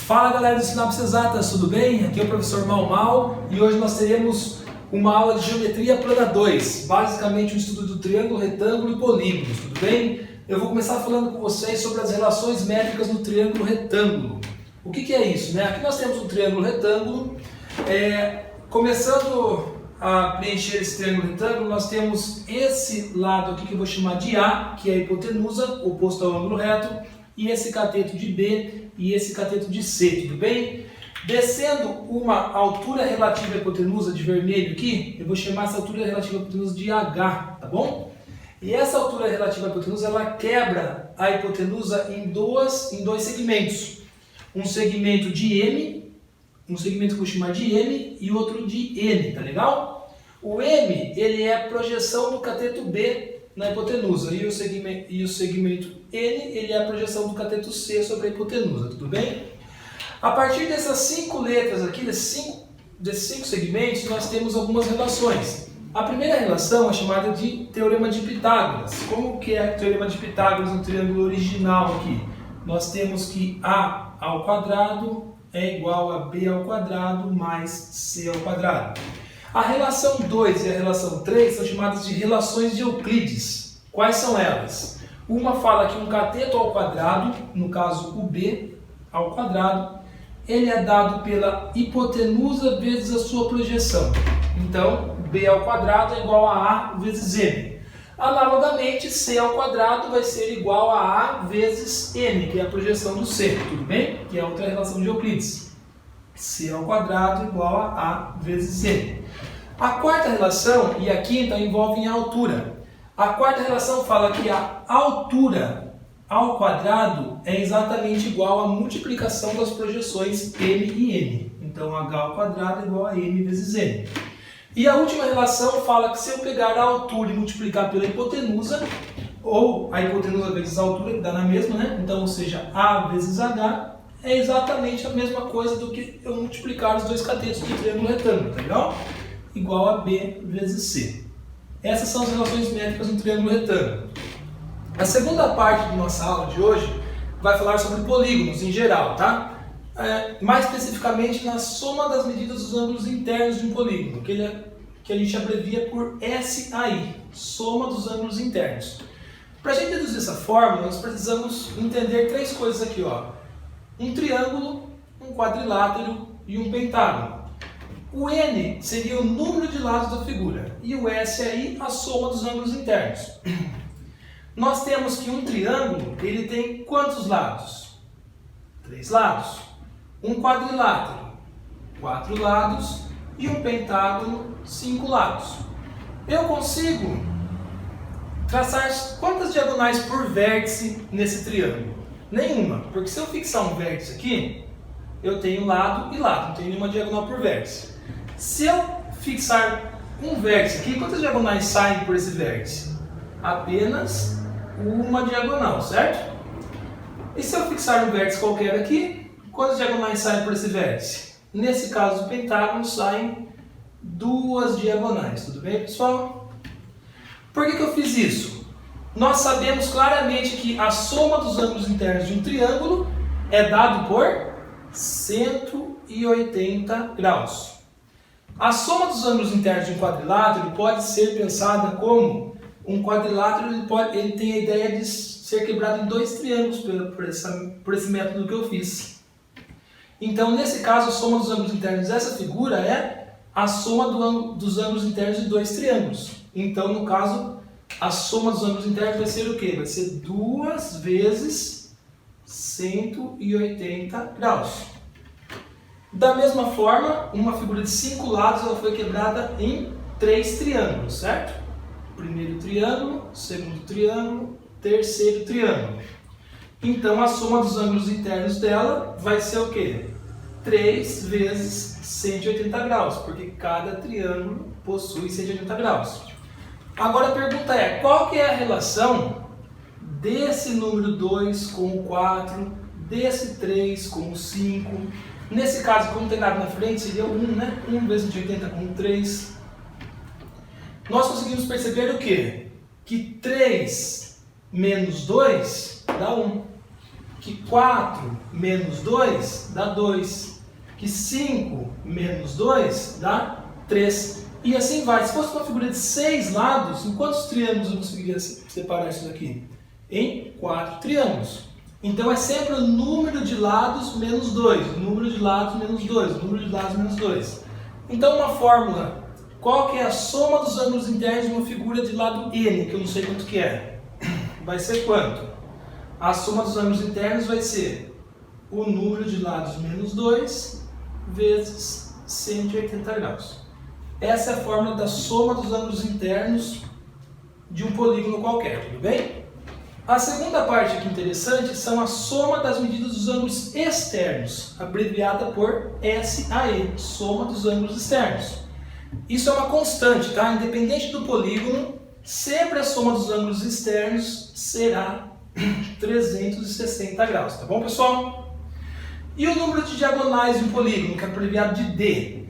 Fala galera do Sinapse Exatas, tudo bem? Aqui é o professor Mal e hoje nós teremos uma aula de Geometria Plana 2, basicamente um estudo do triângulo, retângulo e polígonos, tudo bem? Eu vou começar falando com vocês sobre as relações métricas no triângulo retângulo. O que é isso, né? Aqui nós temos um triângulo retângulo, começando a preencher esse triângulo retângulo, nós temos esse lado aqui que eu vou chamar de A, que é a hipotenusa, oposto ao ângulo reto, e esse cateto de B e esse cateto de C, tudo bem? Descendo uma altura relativa à hipotenusa de vermelho aqui, eu vou chamar essa altura relativa à hipotenusa de H, tá bom? E essa altura relativa à hipotenusa, ela quebra a hipotenusa em dois segmentos. Um segmento de M, um segmento que eu vou chamar de M e outro de N, tá legal? O M, ele é a projeção do cateto B na hipotenusa e o segmento N, ele é a projeção do cateto C sobre a hipotenusa, tudo bem? A partir dessas 5 letras aqui, desses cinco segmentos, nós temos algumas relações. A primeira relação é chamada de Teorema de Pitágoras. Como que é o Teorema de Pitágoras no triângulo original aqui? Nós temos que A ao quadrado é igual a B ao quadrado mais C ao quadrado. A relação 2 e a relação 3 são chamadas de relações de Euclides. Quais são elas? Uma fala que um cateto ao quadrado, no caso o B ao quadrado, ele é dado pela hipotenusa vezes a sua projeção. Então, B ao quadrado é igual a vezes M. Analogamente, C ao quadrado vai ser igual a A vezes N, que é a projeção do C, tudo bem? Que é outra relação de Euclides. C ao quadrado igual a A vezes N. A quarta relação e a quinta envolvem a altura. A quarta relação fala que a altura ao quadrado é exatamente igual à multiplicação das projeções M e N. Então, H ao quadrado é igual a M vezes N. E a última relação fala que se eu pegar a altura e multiplicar pela hipotenusa, ou a hipotenusa vezes a altura, que dá na mesma, né? Então, ou seja, A vezes H, é exatamente a mesma coisa do que eu multiplicar os dois catetos do triângulo retângulo, tá legal? Igual a B vezes C. Essas são as relações métricas no triângulo retângulo. A segunda parte da nossa aula de hoje vai falar sobre polígonos em geral, tá? Mais especificamente na soma das medidas dos ângulos internos de um polígono, que a gente abrevia por SAI, soma dos ângulos internos. Para a gente deduzir essa fórmula, nós precisamos entender 3 coisas aqui, ó. Um triângulo, um quadrilátero e um pentágono. O N seria o número de lados da figura e o S aí a soma dos ângulos internos. Nós temos que um triângulo, ele tem quantos lados? 3 lados. Um quadrilátero, 4 lados e um pentágono, 5 lados. Eu consigo traçar quantas diagonais por vértice nesse triângulo? Nenhuma, porque se eu fixar um vértice aqui, eu tenho lado e lado, não tenho nenhuma diagonal por vértice. Se eu fixar um vértice aqui, quantas diagonais saem por esse vértice? Apenas uma diagonal, certo? E se eu fixar um vértice qualquer aqui, quantas diagonais saem por esse vértice? Nesse caso do pentágono, saem 2 diagonais, tudo bem, pessoal? Por que eu fiz isso? Nós sabemos claramente que a soma dos ângulos internos de um triângulo é dado por 180 graus. A soma dos ângulos internos de um quadrilátero pode ser pensada como um quadrilátero, ele tem a ideia de ser quebrado em 2 triângulos por esse método que eu fiz. Então, nesse caso, a soma dos ângulos internos dessa figura é a soma dos ângulos internos de 2 triângulos. Então, no caso, a soma dos ângulos internos vai ser o quê? Vai ser 2 vezes 180 graus. Da mesma forma, uma figura de 5 lados ela foi quebrada em 3 triângulos, certo? Primeiro triângulo, segundo triângulo, terceiro triângulo. Então, a soma dos ângulos internos dela vai ser o quê? 3 vezes 180 graus, porque cada triângulo possui 180 graus. Agora a pergunta é, qual que é a relação desse número 2 com o 4, desse 3 com o 5? Nesse caso, como não tem nada na frente, seria 1, né? 1 vezes 180 com 3. Nós conseguimos perceber o quê? Que 3 menos 2 dá 1. que 4 menos 2 dá 2, que 5 menos 2 dá 3. E assim vai. Se fosse uma figura de 6 lados, em quantos triângulos eu conseguiria separar isso daqui? Em 4 triângulos. Então é sempre o número de lados menos 2, o número de lados menos 2, o número de lados menos 2. Então uma fórmula, qual que é a soma dos ângulos internos de uma figura de lado N, que eu não sei quanto que é? Vai ser quanto? A soma dos ângulos internos vai ser o número de lados menos 2 vezes 180 graus. Essa é a fórmula da soma dos ângulos internos de um polígono qualquer, tudo bem? A segunda parte aqui interessante são a soma das medidas dos ângulos externos, abreviada por SAE, soma dos ângulos externos. Isso é uma constante, tá? Independente do polígono, sempre a soma dos ângulos externos será 360 graus, tá bom, pessoal? E o número de diagonais de um polígono, que é abreviado de D,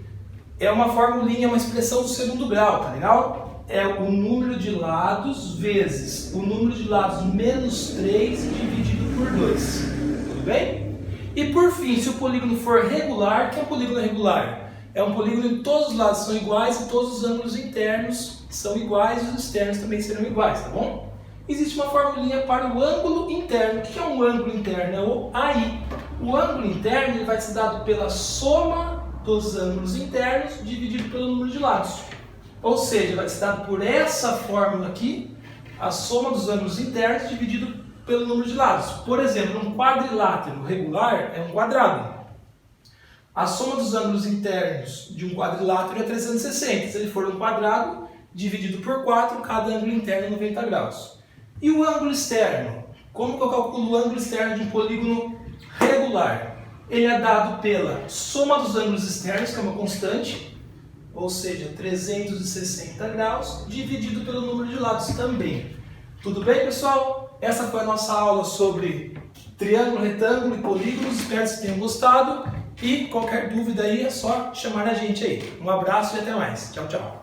é uma formulinha, uma expressão do segundo grau, tá legal? É o número de lados vezes o número de lados menos 3 dividido por 2, tudo bem? E por fim, se o polígono for regular, o que é um polígono regular? É um polígono em que todos os lados são iguais e todos os ângulos internos são iguais e os externos também serão iguais, tá bom? Existe uma formulinha para o ângulo interno. O que é um ângulo interno? É o AI. O ângulo interno ele vai ser dado pela soma dos ângulos internos dividido pelo número de lados. Ou seja, vai ser dado por essa fórmula aqui, a soma dos ângulos internos dividido pelo número de lados. Por exemplo, um quadrilátero regular é um quadrado. A soma dos ângulos internos de um quadrilátero é 360. Se ele for um quadrado, dividido por 4, cada ângulo interno é 90 graus. E o ângulo externo? Como que eu calculo o ângulo externo de um polígono regular? Ele é dado pela soma dos ângulos externos, que é uma constante, ou seja, 360 graus, dividido pelo número de lados também. Tudo bem, pessoal? Essa foi a nossa aula sobre triângulo, retângulo e polígonos. Espero que vocês tenham gostado. E qualquer dúvida aí é só chamar a gente aí. Um abraço e até mais. Tchau, tchau.